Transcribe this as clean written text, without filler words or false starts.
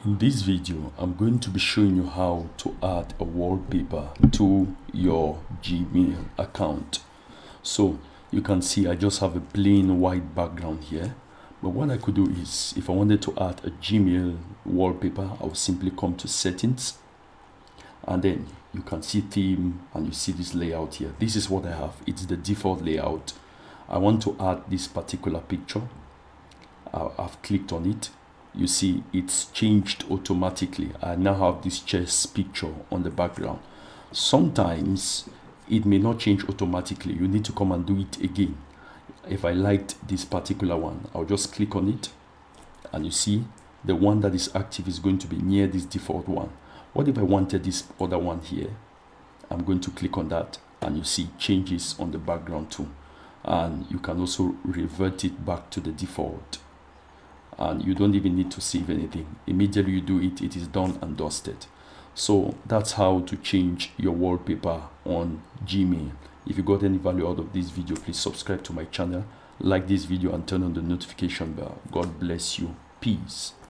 In this video, I'm going to be showing you how to add a wallpaper to your Gmail account. So you can see I just have a plain white background here. But what I could do is, if I wanted to add a Gmail wallpaper, I would simply come to settings, and then you can see theme, and you see this layout here. This is what I have. It's the default layout. I want to add this particular picture. I've clicked on it. You see it's changed automatically. I now have this chest picture on the background. Sometimes it may not change automatically. You need to come and do it again. If I liked this particular one, I'll just click on it, and you see the one that is active is going to be near this default one. What if I wanted this other one here? I'm going to click on that, and you see changes on the background too. And you can also revert it back to the default, and you don't even need to save anything. Immediately you do it, it is done and dusted. So that's how to change your wallpaper on Gmail. If you got any value out of this video, please subscribe to my channel, like this video, and turn on the notification bell. God bless you. Peace.